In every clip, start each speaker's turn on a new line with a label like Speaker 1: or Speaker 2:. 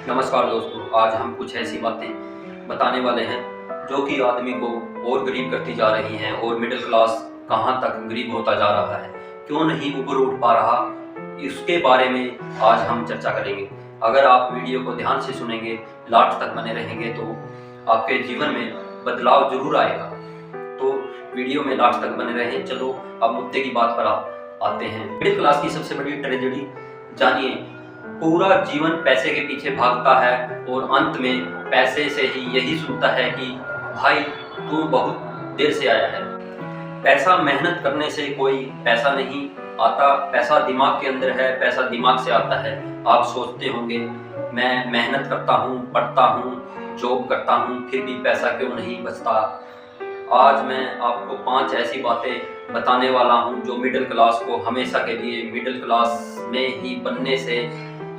Speaker 1: नमस्कार दोस्तों, आज हम कुछ ऐसी बातें बताने वाले हैं जो कि आदमी को और गरीब करती जा रही हैं और मिडिल क्लास कहाँ तक गरीब होता जा रहा है, क्यों नहीं ऊपर उठ पा रहा, इसके बारे में आज हम चर्चा करेंगे। अगर आप वीडियो को ध्यान से सुनेंगे, लास्ट तक बने रहेंगे तो आपके जीवन में बदलाव जरूर आएगा। तो वीडियो में लास्ट तक बने रहें। चलो अब मुद्दे की बात पर आते हैं। मिडिल क्लास की सबसे बड़ी ट्रेजेडी जानिए। पूरा जीवन पैसे के पीछे भागता है और अंत में पैसे से ही यही सुनता है कि भाई तू बहुत देर से आया है। पैसा मेहनत करने से कोई पैसा नहीं आता, पैसा दिमाग के अंदर है, पैसा दिमाग से आता है। आप सोचते होंगे मैं मेहनत करता हूँ, पढ़ता हूँ, जॉब करता हूँ, फिर भी पैसा क्यों नहीं बचता। आज मैं आपको 5 ऐसी बातें बताने वाला हूँ जो मिडिल क्लास को हमेशा के लिए मिडिल क्लास में ही बनने से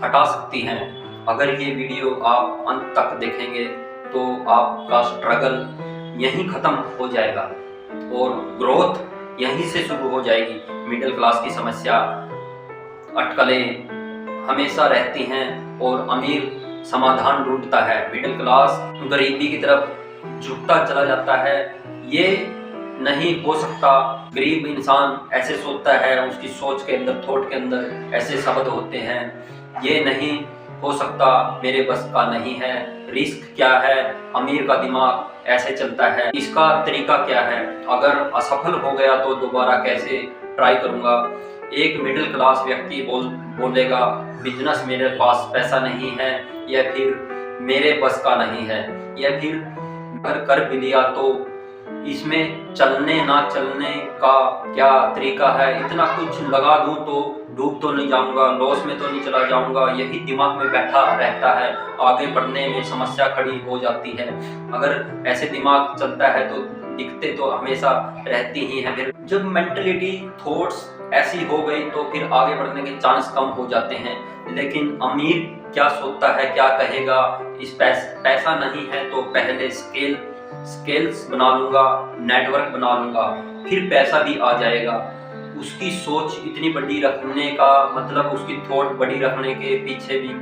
Speaker 1: हटा सकती हैं। अगर ये वीडियो आप अंत तक देखेंगे तो आपका स्ट्रगल यहीं ख़त्म हो जाएगा और ग्रोथ यहीं से शुरू हो जाएगी। मिडिल क्लास की समस्या अटकलें हमेशा रहती हैं और अमीर समाधान ढूंढता है। मिडिल क्लास गरीबी की तरफ झुकता चला जाता है। ये नहीं हो सकता। गरीब इंसान ऐसे सोचता है, उसकी सोच के अंदर, थॉट के अंदर ऐसे शब्द होते हैं, ये नहीं हो सकता, मेरे बस का नहीं है, रिस्क क्या है, अमीर का दिमाग ऐसे चलता है, इसका तरीका क्या है, अगर असफल हो गया तो दोबारा कैसे ट्राई करूंगा। एक मिडिल क्लास व्यक्ति बोलेगा बिजनेस मेरे पास पैसा नहीं है, या फिर मेरे बस का नहीं है, या फिर अगर कर भी लिया तो इसमें चलने ना चलने का क्या तरीका है, इतना कुछ लगा दूं तो डूब तो नहीं जाऊंगा, लॉस में तो नहीं चला जाऊंगा, यही दिमाग में बैठा रहता है। आगे बढ़ने में समस्या खड़ी हो जाती है। अगर ऐसे दिमाग चलता है तो दिक्कतें तो हमेशा रहती ही हैं। फिर जब मेंटलिटी थॉट्स ऐसी हो गई तो फिर आगे बढ़ने के चांस कम हो जाते हैं। लेकिन अमीर क्या सोचता है, क्या कहेगा, इस पैसा नहीं है तो पहले स्केल्स बना लूंगा, नेटवर्क बना लूंगा, फिर पैसा भी आ जाएगा। उसकी सोच इतनी बड़ी रखने का मतलब, उसकी थॉट बड़ी रखने के पीछे भी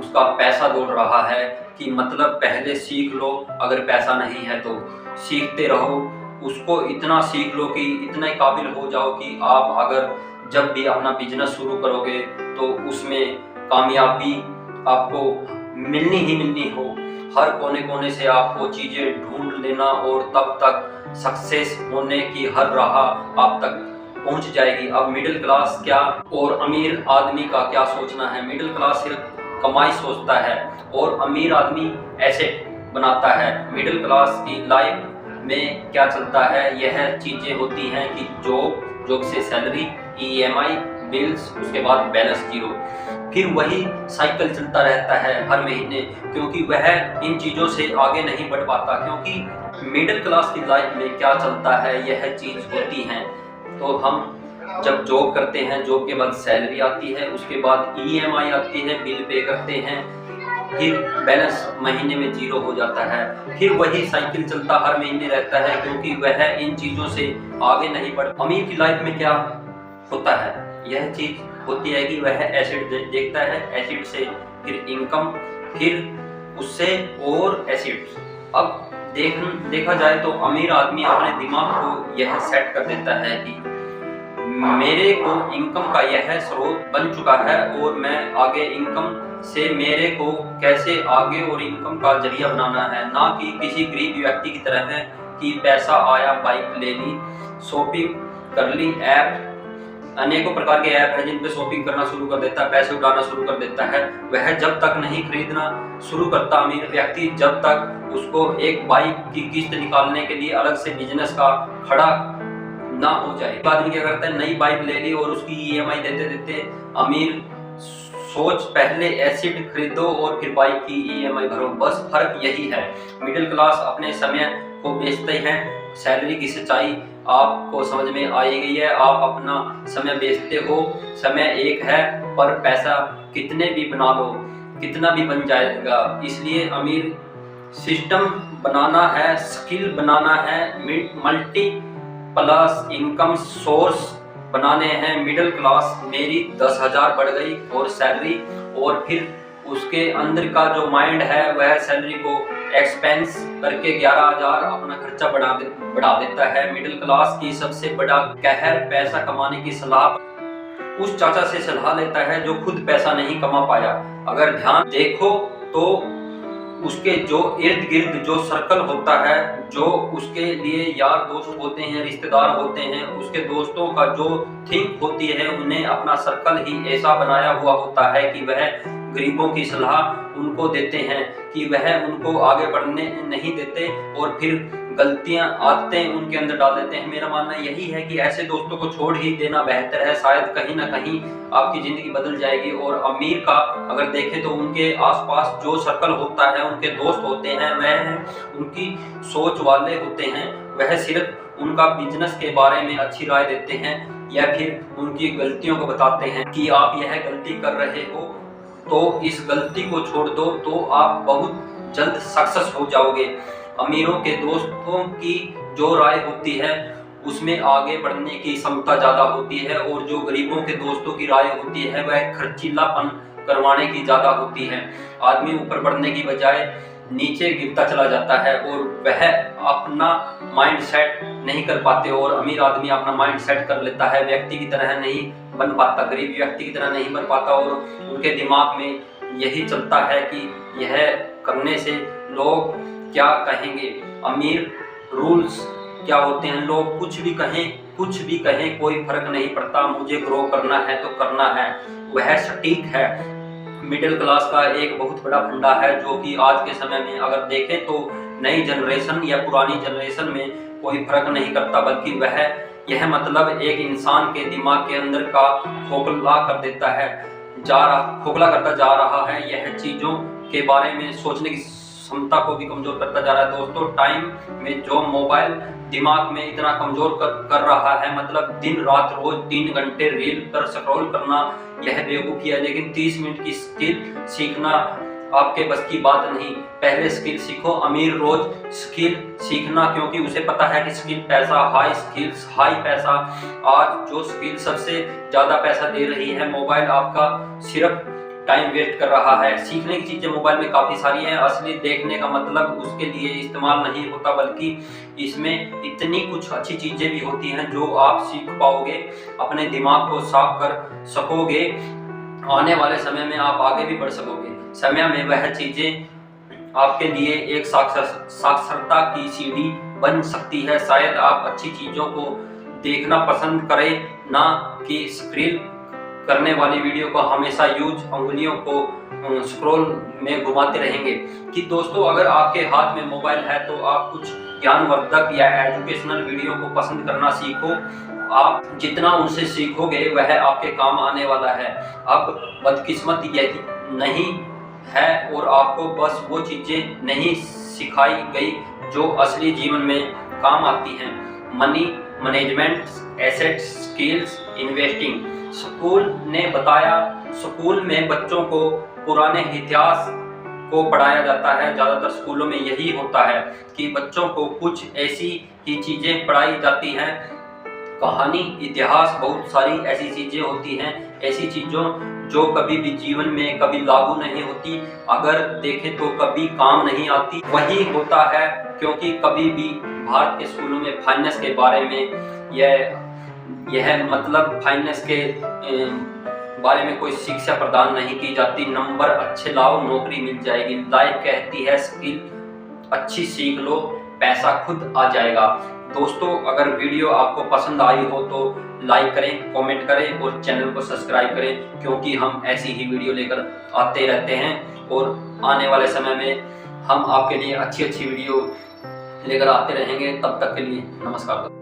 Speaker 1: उसका पैसा दौड़ रहा है कि मतलब पहले सीख लो, अगर पैसा नहीं है तो सीखते रहो, उसको इतना सीख लो कि इतने काबिल हो जाओ कि आप अगर जब भी अपना बिजनेस शुरू करोगे तो उसमें कामयाबी आपको मिलनी ही मिलनी हो। हर कोने कोने से आपको चीज़ें ढूंढ लेना और तब तक सक्सेस होने की हर राह आप तक पहुंच जाएगी। अब मिडिल क्लास क्या और अमीर आदमी का क्या सोचना है। मिडिल क्लास सिर्फ कमाई सोचता है और अमीर आदमी एसेट बनाता है। मिडिल क्लास की लाइफ में क्या चलता है, यह चीज़ें होती हैं कि जॉब से सैलरी, EMI, बिल्स, उसके बाद बैलेंस जीरो, फिर वही साइकिल चलता रहता है हर महीने, क्योंकि वह इन चीज़ों से आगे नहीं बढ़ पाता। क्योंकि मिडिल क्लास की लाइफ में क्या चलता है, यह चीज़ होती है। तो हम जब जॉब करते हैं, जॉब के बाद सैलरी आती है, उसके बाद EMI आती है, बिल पे करते हैं, फिर बैलेंस महीने में जीरो हो जाता है, फिर वही साइकिल चलता हर महीने रहता है, क्योंकि वह इन चीज़ों से आगे नहीं बढ़। अमीर की लाइफ में क्या होता है, यह चीज़ होती है कि वह एसेट देखता है, एसेट से फिर इनकम, फिर उससे और एसेट्स। अब देखा जाए तो अमीर आदमी अपने दिमाग को यह सेट कर देता है कि मेरे को इनकम का यह स्रोत बन चुका है और मैं आगे इनकम से मेरे को कैसे आगे और इनकम का जरिया बनाना है। ना कि किसी गरीब व्यक्ति की तरह है कि पैसा आया, बाइक ले ली, शॉपिंग कर ली, ऐप, अनेकों प्रकार के ऐप हैं जिन पे शॉपिंग करना शुरू कर देता है, पैसे उड़ाना शुरू कर देता है। वह जब तक नहीं खरीदना शुरू करता अमीर व्यक्ति, जब तक उसको एक बाइक की किस्त निकालने के लिए अलग से बिजनेस का खड़ा ना हो जाए। आदमी क्या करता है, नई बाइक ले ली और उसकी EMI देते देते अमीर सोच पहले एसिड खरीदो और फिर बाइक की EMI भरो, बस फर्क यही है। मिडिल क्लास अपने समय को बेचते हैं। सैलरी की सच्चाई आपको समझ में आई गई है। आप अपना समय बेचते हो, समय एक है पर पैसा कितने भी बना लो, कितना भी बन जाएगा। इसलिए अमीर सिस्टम बनाना है, स्किल बनाना है, मल्टी प्लस इनकम सोर्स बनाने हैं। मिडिल क्लास मेरी 10,000 बढ़ गई और सैलरी, और फिर उसके अंदर का जो माइंड है वह सैलरी को एक्सपेंस करके 11,000 अपना खर्चा बढ़ा देता है। मिडिल क्लास की सबसे बड़ा कहर पैसा कमाने की सलाह उस चाचा से सलाह लेता है जो खुद पैसा नहीं कमा पाया। अगर ध्यान देखो तो उसके जो इर्द गिर्द जो सर्कल होता है, जो उसके लिए यार दोस्त होते हैं, रिश्तेदार होते हैं, उसके दोस्तों का जो थिंक होती है, उन्हें अपना सर्कल ही ऐसा बनाया हुआ होता है कि वह गरीबों की सलाह उनको देते हैं कि वह उनको आगे बढ़ने नहीं देते और फिर गलतियां आदतें उनके अंदर डाल देते हैं। मेरा मानना यही है कि ऐसे दोस्तों को छोड़ ही देना बेहतर है। शायद कहीं ना कहीं आपकी ज़िंदगी बदल जाएगी। और अमीर का अगर देखें तो उनके आसपास जो सर्कल होता है, उनके दोस्त होते हैं, वह उनकी सोच वाले होते हैं। वह सिर्फ उनका बिजनेस के बारे में अच्छी राय देते हैं या फिर उनकी गलतियों को बताते हैं कि आप यह गलती कर रहे हो तो इस गलती को छोड़ दो तो आप बहुत जल्द सक्सेस हो जाओगे। अमीरों के दोस्तों की जो राय होती है उसमें आगे बढ़ने की क्षमता ज़्यादा होती है और जो गरीबों के दोस्तों की राय होती है वह खर्चीलापन करवाने की ज़्यादा होती है। आदमी ऊपर बढ़ने की बजाय नीचे गिरता चला जाता है और वह अपना माइंड सेट नहीं कर पाते। और अमीर आदमी अपना माइंड सेट कर लेता है, व्यक्ति की तरह नहीं बन पाता, गरीब व्यक्ति की तरह नहीं बन पाता। और उनके दिमाग में यही चलता है कि यह करने से लोग क्या कहेंगे, अमीर रूल्स क्या होते हैं, लोग कुछ भी कहें कोई फर्क नहीं पड़ता, मुझे ग्रो करना है तो करना है, वह सटीक है। मिडिल क्लास का एक बहुत बड़ा फंडा है जो कि आज के समय में अगर देखें तो नई जनरेशन या पुरानी जनरेशन में कोई फर्क नहीं करता, बल्कि वह यह मतलब एक इंसान के दिमाग के अंदर का खोखला कर देता है, खोखला करता जा रहा है। यह चीज़ों के बारे में सोचने की क्षमता को भी कमजोर करता जा रहा है। दोस्तों, टाइम में जो मोबाइल दिमाग में इतना कमजोर कर रहा है, मतलब दिन रात रोज 3 घंटे रील पर स्क्रॉल करना, यह बेवकूफ़ी है। लेकिन 30 मिनट की स्किल सीखना आपके बस की बात नहीं। पहले स्किल सीखो। अमीर रोज स्किल सीखना, क्योंकि उसे पता है कि स्किल पैसा, हाई स्किल्स हाई पैसा। आज जो स्किल सबसे ज़्यादा पैसा दे रही है, मोबाइल आपका सिर्फ टाइम वेस्ट कर रहा है। सीखने की चीज़ें मोबाइल में काफ़ी सारी हैं, असली देखने का मतलब उसके लिए इस्तेमाल नहीं होता, बल्कि इसमें इतनी कुछ अच्छी चीज़ें भी होती हैं जो आप सीख पाओगे, अपने दिमाग को साफ कर सकोगे, आने वाले समय में आप आगे भी बढ़ सकोगे। समय में वह चीज़ें आपके लिए एक साक्षरता की सीढ़ी बन सकती है। शायद आप अच्छी चीज़ों को देखना पसंद करें, ना कि स्क्रॉल करने वाली वीडियो को हमेशा उंगलियों को स्क्रॉल में घुमाते रहेंगे। कि दोस्तों, अगर आपके हाथ में मोबाइल है तो आप कुछ ज्ञानवर्धक या एजुकेशनल वीडियो को पसंद करना सीखो। आप जितना उनसे सीखोगे वह आपके काम आने वाला है। अब बदकिस्मत यही नहीं है और आपको बस वो चीज़ें नहीं सिखाई गई जो असली जीवन में काम आती हैं। Money management, asset, skills, investing. School ने बताया, स्कूल में बच्चों को पुराने इतिहास को पढ़ाया जाता है। ज़्यादातर स्कूलों में यही होता है कि बच्चों को कुछ ऐसी ही चीज़ें पढ़ाई जाती हैं, कहानी, इतिहास, बहुत सारी ऐसी चीज़ें होती हैं, ऐसी चीज़ों जो कभी भी जीवन में कभी लागू नहीं होती, अगर देखें तो कभी काम नहीं आती। वही होता है क्योंकि कभी भी भारत के स्कूलों में फाइनेंस के बारे में यह मतलब फाइनेंस के बारे में कोई शिक्षा प्रदान नहीं की जाती। नंबर अच्छे लाओ, नौकरी मिल जाएगी। लाइफ कहती है स्किल अच्छी सीख लो, पैसा खुद आ जाएगा। दोस्तों, अगर वीडियो आपको पसंद आई हो तो लाइक करें, कमेंट करें और चैनल को सब्सक्राइब करें, क्योंकि हम ऐसी ही वीडियो लेकर आते रहते हैं और आने वाले समय में हम आपके लिए अच्छी वीडियो लेकर आते रहेंगे। तब तक के लिए नमस्कार।